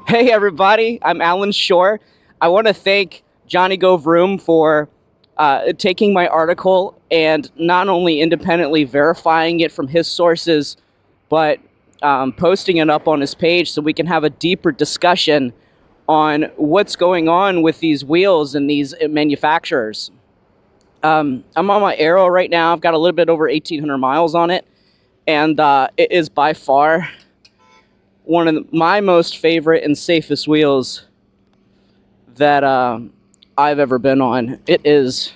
Hey everybody, I'm Alan Shore. I want to thank Johnny Go Vroom for taking my article and not only independently verifying it from his sources, but posting it up on his page so we can have a deeper discussion on what's going on with these wheels and these manufacturers. I'm on my Arrow right now. I've got a little bit over 1,800 miles on it, and it is by far one of my most favorite and safest wheels that I've ever been on. It's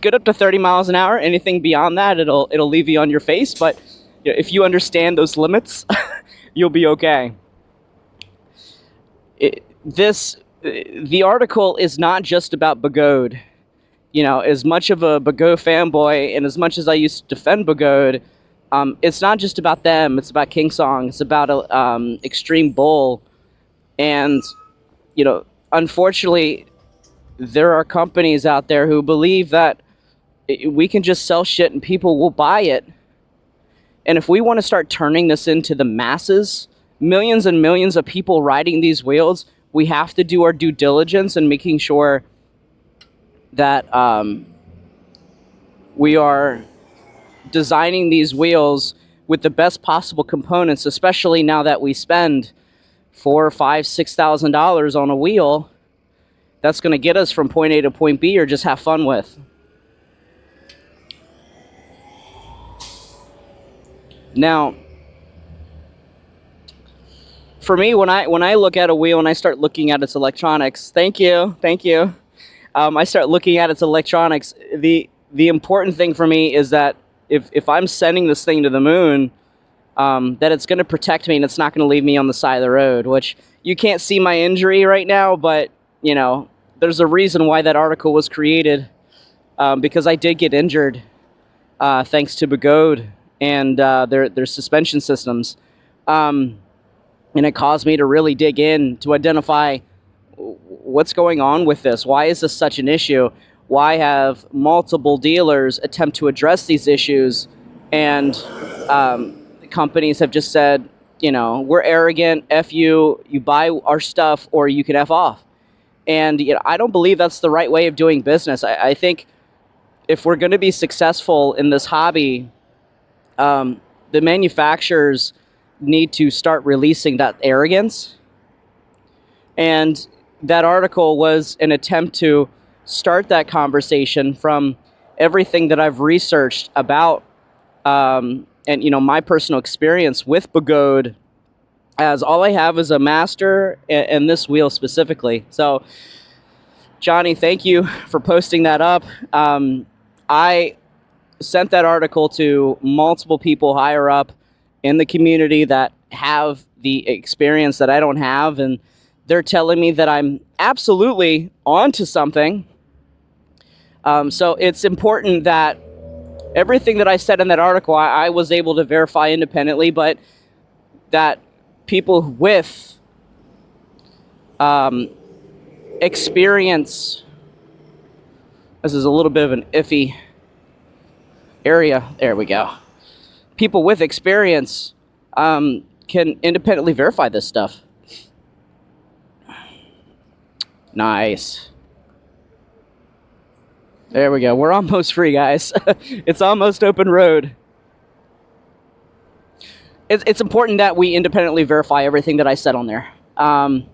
good up to 30 miles an hour. Anything beyond that, it'll leave you on your face. But if you understand those limits, you'll be okay. The article is not just about Begode. As much of a Begode fanboy and as much as I used to defend Begode, it's not just about them. It's about King Song. It's about Extreme Bull, and unfortunately, there are companies out there who believe that we can just sell shit and people will buy it. And if we want to start turning this into the masses, millions and millions of people riding these wheels, we have to do our due diligence in making sure that we are designing these wheels with the best possible components, especially now that we spend $4,000, $5,000, $6,000 on a wheel that's going to get us from point A to point B or just have fun with. Now, for me, when I look at a wheel and I start looking at its electronics, thank you. I start looking at its electronics. The important thing for me is that if I'm sending this thing to the moon, that it's going to protect me and it's not going to leave me on the side of the road, which you can't see my injury right now, but, there's a reason why that article was created, because I did get injured thanks to Begode and their suspension systems. And it caused me to really dig in to identify what's going on with this. Why is this such an issue? Why have multiple dealers attempt to address these issues, and companies have just said, we're arrogant, F you, you buy our stuff or you can F off. And I don't believe that's the right way of doing business. I think if we're going to be successful in this hobby, the manufacturers need to start releasing that arrogance. And that article was an attempt to start that conversation from everything that I've researched about and my personal experience with Begode, as all I have is a master and this wheel specifically. So Johnny, thank you for posting that up. I sent that article to multiple people higher up in the community that have the experience that I don't have, and they're telling me that I'm absolutely onto something. So it's important that everything that I said in that article, I was able to verify independently, but that people with experience, this is a little bit of an iffy area. There we go. People with experience can independently verify this stuff. Nice. There we go. We're almost free, guys. It's almost open road. It's important that we independently verify everything that I said on there. On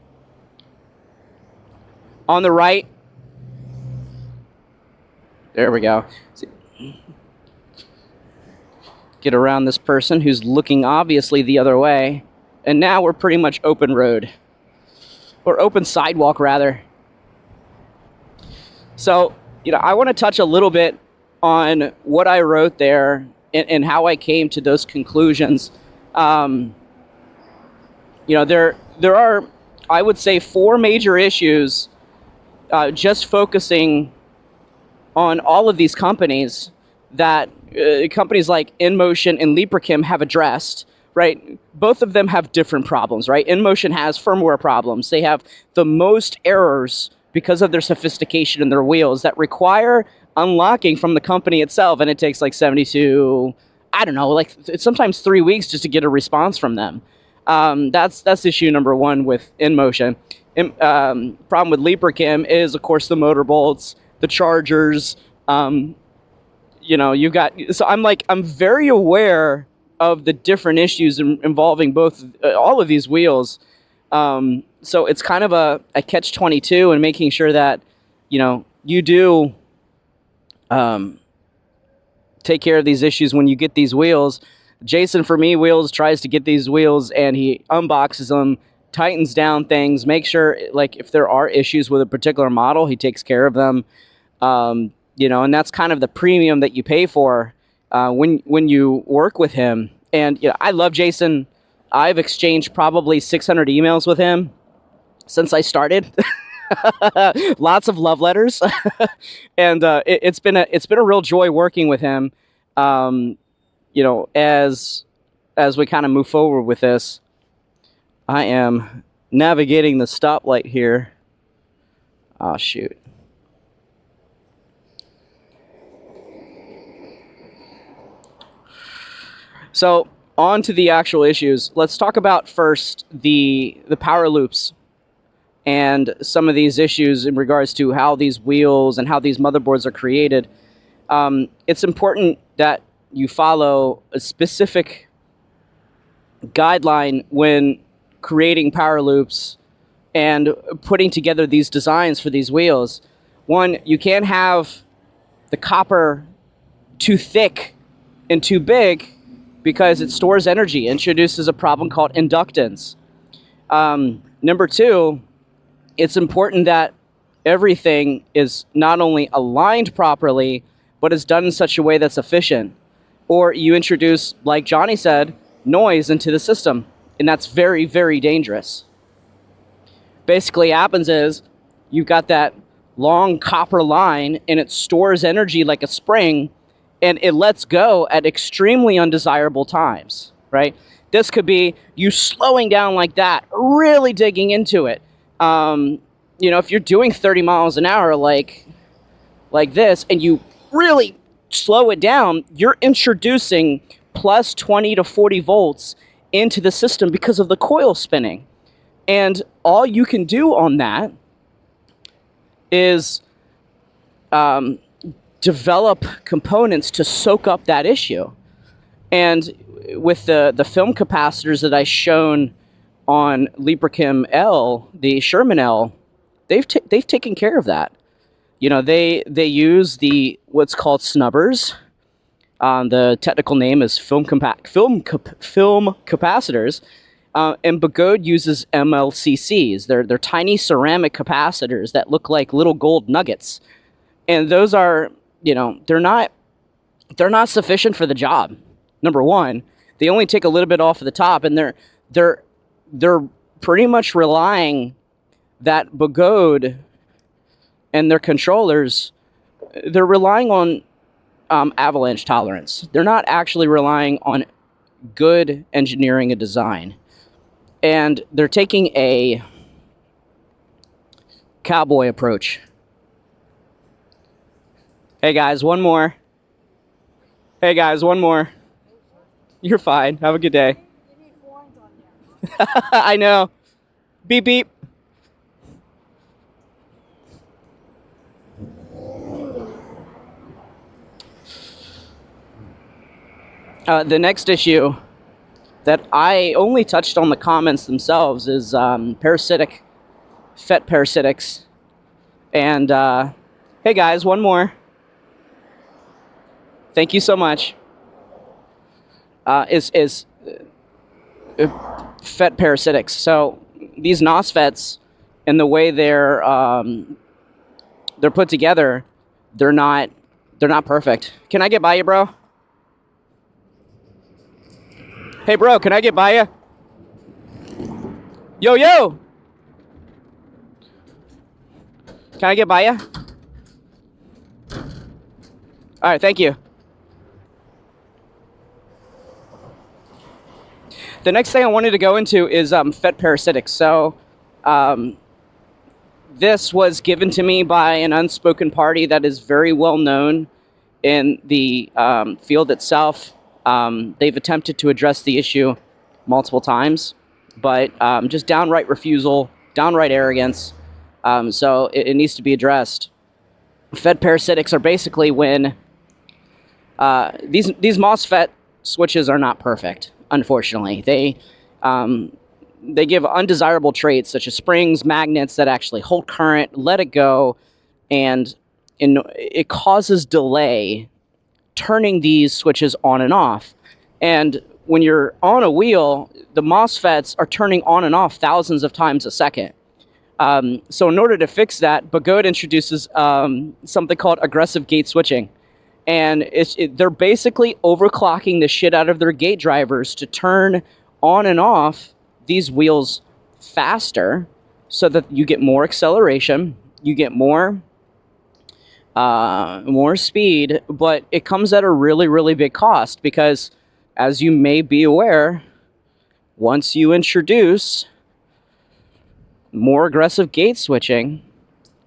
the right, there we go. Get around this person who's looking obviously the other way. And now we're pretty much open road. Or open sidewalk, rather. So, I want to touch a little bit on what I wrote there and how I came to those conclusions. There are, I would say, 4 major issues just focusing on all of these companies that companies like InMotion and LibraChem have addressed, right? Both of them have different problems, right? InMotion has firmware problems. They have the most errors because of their sophistication in their wheels that require unlocking from the company itself, and it takes like 72, I don't know, like sometimes 3 weeks just to get a response from them. That's issue number one with InMotion. Problem with LibraChem is, of course, the motor bolts, the chargers. You've got. So I'm very aware of the different issues involving both all of these wheels. So it's kind of a catch-22 and making sure that you do take care of these issues when you get these wheels. Jason, for me, Wheels, tries to get these wheels and he unboxes them, tightens down things, make sure, like, if there are issues with a particular model, he takes care of them. And that's kind of the premium that you pay for when you work with him. And I love Jason. I've exchanged probably 600 emails with him since I started. Lots of love letters. And it's been a real joy working with him. As we kind of move forward with this. I am navigating the stoplight here. Oh, shoot. So on to the actual issues. Let's talk about first the power loops and some of these issues in regards to how these wheels and how these motherboards are created. It's important that you follow a specific guideline when creating power loops and putting together these designs for these wheels. One, you can't have the copper too thick and too big because it stores energy, introduces a problem called inductance. Number two, it's important that everything is not only aligned properly, but is done in such a way that's efficient. Or you introduce, like Johnny said, noise into the system, and that's very, very dangerous. Basically what happens is you've got that long copper line and it stores energy like a spring, and it lets go at extremely undesirable times, right? This could be you slowing down like that, really digging into it. If you're doing 30 miles an hour like this, and you really slow it down, you're introducing plus 20 to 40 volts into the system because of the coil spinning. And all you can do on that is develop components to soak up that issue. And with the film capacitors that I shown on LibraChem L, the Sherman L, they've taken care of that. They use what's called snubbers. The technical name is film capacitors. And Bogode uses MLCCs. They're tiny ceramic capacitors that look like little gold nuggets. And those are, they're not sufficient for the job. Number one, they only take a little bit off of the top, and they're pretty much relying that Bogode and their controllers, they're relying on avalanche tolerance. They're not actually relying on good engineering and design. And they're taking a cowboy approach. Hey guys, one more. Hey guys, one more. You're fine. Have a good day. I know. Beep, beep. The next issue that I only touched on the comments themselves is FET parasitics. And hey guys, one more. Thank you so much. Is FET parasitics. So these MOSFETs and the way they're put together, they're not perfect. Can I get by you, bro? Hey, bro, can I get by you? Yo, yo! Can I get by you? All right, thank you. The next thing I wanted to go into is FET parasitics. So this was given to me by an unspoken party that is very well known in the field itself. They've attempted to address the issue multiple times. but just downright refusal, downright arrogance. So it needs to be addressed. Fed parasitics are basically when these MOSFET switches are not perfect. Unfortunately, they give undesirable traits such as springs, magnets that actually hold current, let it go, and it causes delay turning these switches on and off. And when you're on a wheel, the MOSFETs are turning on and off thousands of times a second. So in order to fix that, Bagode introduces something called aggressive gate switching. And they're basically overclocking the shit out of their gate drivers to turn on and off these wheels faster so that you get more acceleration, you get more speed, but it comes at a really, really big cost because, as you may be aware, once you introduce more aggressive gate switching,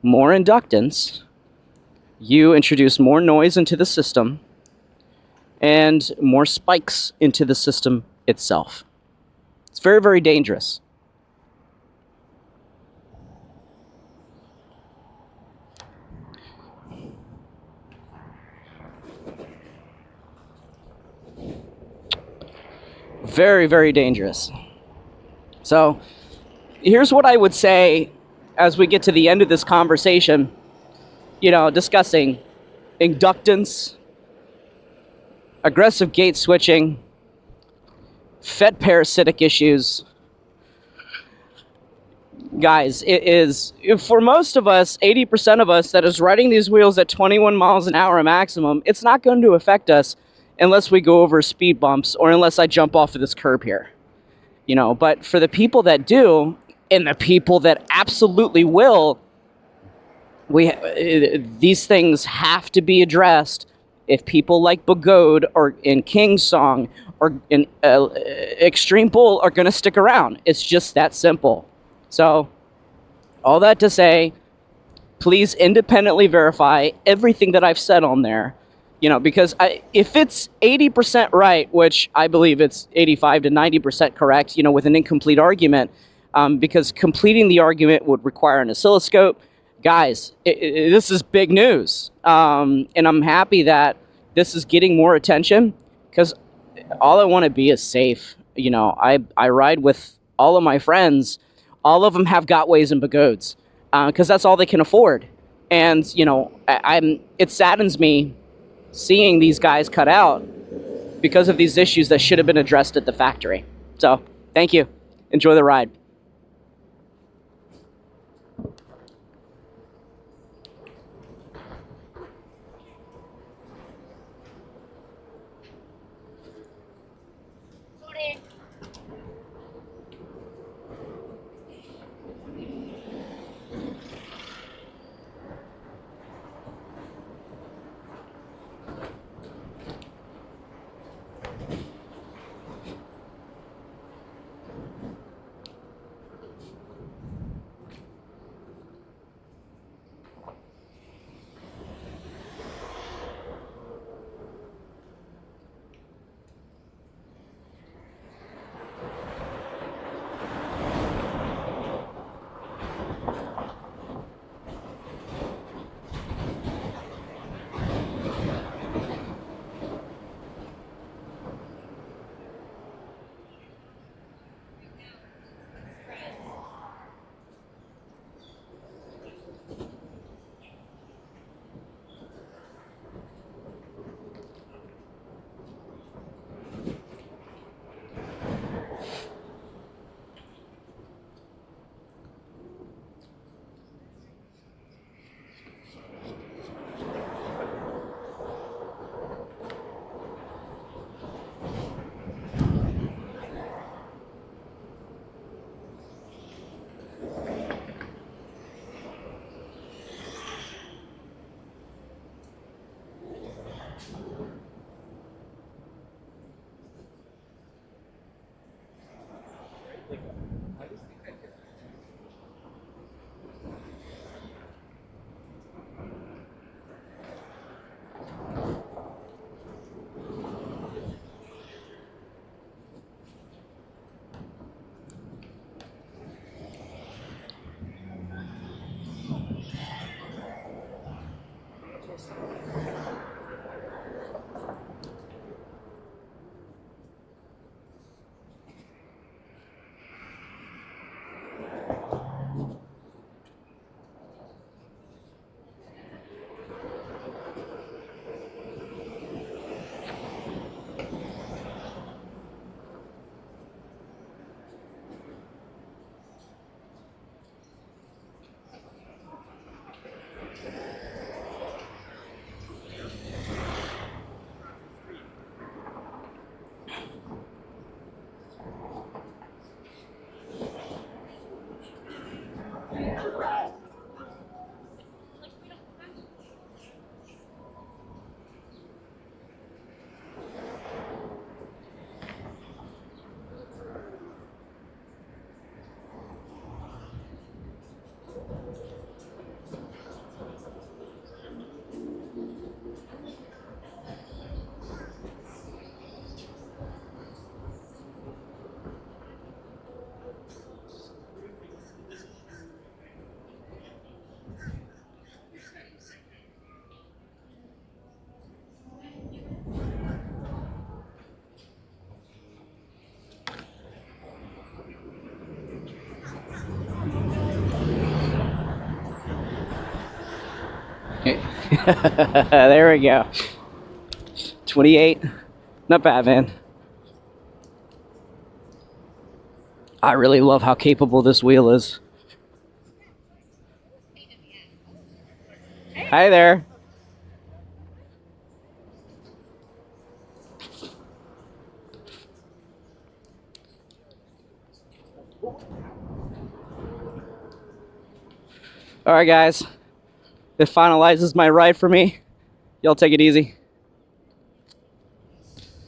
more inductance, you introduce more noise into the system and more spikes into the system itself. It's very, very dangerous. Very, very dangerous. So here's what I would say as we get to the end of this conversation, discussing inductance, aggressive gate switching, Fed parasitic issues. Guys, it is, for most of us, 80% of us that is riding these wheels at 21 miles an hour maximum, it's not going to affect us unless we go over speed bumps or unless I jump off of this curb here. But for the people that do, and the people that absolutely will, these things have to be addressed if people like Bagode or in King's Song or in Extreme Bull are going to stick around. It's just that simple. So, all that to say, please independently verify everything that I've said on there. Because if it's 80% right, which I believe it's 85 to 90% correct, with an incomplete argument, because completing the argument would require an oscilloscope. Guys, this is big news. And I'm happy that this is getting more attention because all I want to be is safe. I ride with all of my friends. All of them have Gotways and Bagodes because that's all they can afford. And, it saddens me seeing these guys cut out because of these issues that should have been addressed at the factory. So, thank you. Enjoy the ride. There we go. 28. Not bad, man. I really love how capable this wheel is. Hi there. All right, guys. It finalizes my ride for me. Y'all take it easy.